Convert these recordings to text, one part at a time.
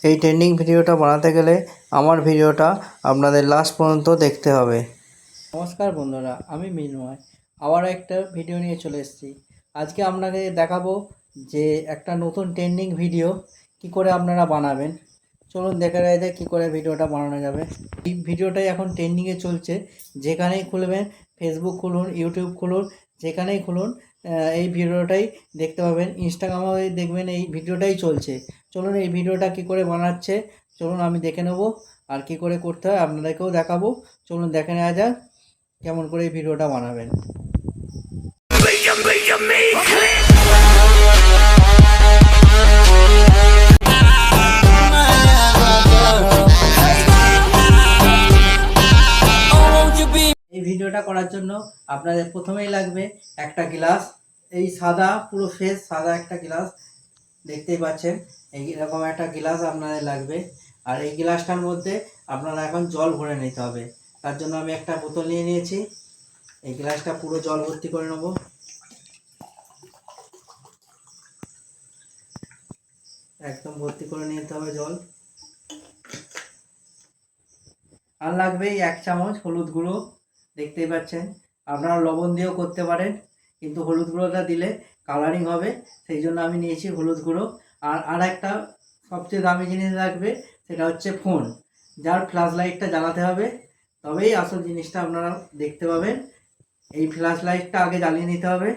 এই ট্রেন্ডিং ভিডিওটা বানাতে গেলে আমার ভিডিওটা আপনাদের লাস্ট পর্যন্ত দেখতে হবে। নমস্কার বন্ধুরা, আমি মিনময় আবার একটা ভিডিও নিয়ে চলে এসেছি। আজকে আপনাকে দেখাবো যে একটা নতুন ট্রেন্ডিং ভিডিও কি করে আপনারা বানাবেন। চলুন দেখে নেওয়া যায় কী করে ভিডিওটা বানানো যাবে। এই ভিডিওটাই এখন ট্রেন্ডিংয়ে চলছে। যেখানেই খুলবেন, ফেসবুক খুলুন, ইউটিউব খুলুন, যেখানেই খুলুন এই ভিডিওটাই দেখতে পাবেন। ইনস্টাগ্রামেও দেখবেন এই ভিডিওটাই চলছে। চলুন এই ভিডিওটা কি করে বানাচ্ছে চলুন আমি দেখে নেব, আর কি করে করতে হয় আপনাদেরকেও দেখাবো। চলুন দেখে নেওয়া যাক কেমন করে এই ভিডিওটা বানাবেন। এই ভিডিওটা করার জন্য আপনাদের প্রথমেই লাগবে একটা গ্লাস। এই সাদা, পুরো ফ্রেশ সাদা একটা গ্লাস দেখতেই পাচ্ছেন। এইরকম একটা গ্লাস আপনাদের লাগবে। আর এই গ্লাসটার মধ্যে আপনারা এখন জল ভরে নিতে হবে। তার জন্য আমি একটা বোতল নিয়ে নিয়েছি। এই গ্লাসটা পুরো জল ভর্তি করে নেব। একদম ভর্তি করে নিতে হবে জল। আর লাগবে 1 চামচ হলুদ গুঁড়ো। দেখতেই পাচ্ছেন, আপনারা লবণ দিয়েও করতে পারেন, কিন্তু হলুদ গুঁড়োটা দিলে কালারিং হবে, সেই জন্য আমি নিয়েছি হলুদ গুঁড়ো। আর একটা সবচেয়ে দামি জিনিস লাগবে, সেটা হচ্ছে ফোন। যার ফ্ল্যাশ লাইটটা জ্বালাতে হবে, তবেই আসল জিনিসটা আপনারা দেখতে পাবেন। এই ফ্ল্যাশ লাইটটা আগে জ্বালিয়ে নিতে হবে।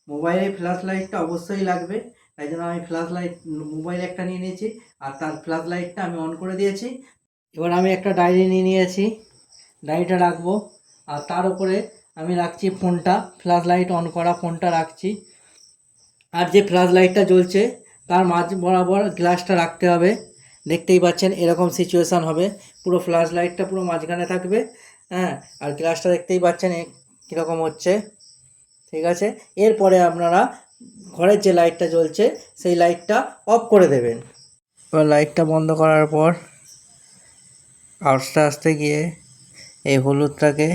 মোবাইলে ফ্ল্যাশ লাইটটা অবশ্যই লাগবে, তাই জন্য আমি ফ্ল্যাশ লাইট মোবাইলে একটা নিয়ে নিয়েছি, আর তার ফ্ল্যাশ লাইটটা আমি অন করে দিয়েছি। এবার আমি একটা ডায়েরি নিয়ে নিয়েছি, ডায়েরিটা রাখবো, আর তার উপরে আমি রাখছি ফোনটা, ফ্ল্যাশ লাইট অন করা ফোনটা রাখছি। আর যে ফ্ল্যাশ লাইটটা জ্বলছে তার মাঝ বরাবর গ্লাসটা রাখতে হবে। দেখতেই পাচ্ছেন এরকম সিচুয়েশান হবে, পুরো ফ্ল্যাশ লাইটটা পুরো মাঝখানে থাকবে। হ্যাঁ, আর গ্লাসটা দেখতেই পাচ্ছেন কীরকম হচ্ছে। ঠিক আছে, এরপরে আপনারা ঘরের যে লাইটটা জ্বলছে সেই লাইটটা অফ করে দেবেন। এবার লাইটটা বন্ধ করার পর আস্তে আস্তে গিয়ে এই হলুদটাকে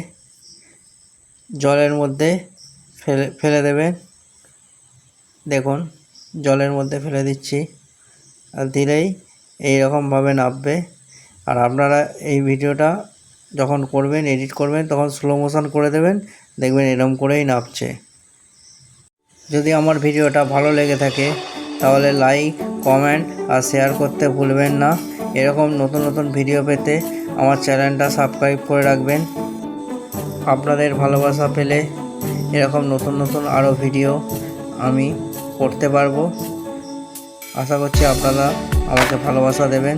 জলের মধ্যে ফেলে দেবেন। দেখুন জলের মধ্যে ফেলে দিচ্ছি, আর দিলেই এইরকমভাবে নামবে। আর আপনারা এই ভিডিওটা যখন করবেন, এডিট করবেন, তখন স্লো মোশন করে দেবেন, দেখবেন এরকম করেই নামছে। যদি আমার ভিডিওটা ভালো লেগে থাকে তাহলে লাইক, কমেন্ট আর শেয়ার করতে ভুলবেন না। এরকম নতুন নতুন ভিডিও পেতে আমার চ্যানেলটা সাবস্ক্রাইব করে রাখবেন। আপনাদের ভালোবাসা পেলে এরকম নতুন নতুন আরও ভিডিও আমি করতে পারবো। আশা করছি আপনারা আমাকে ভালোবাসা দেবেন।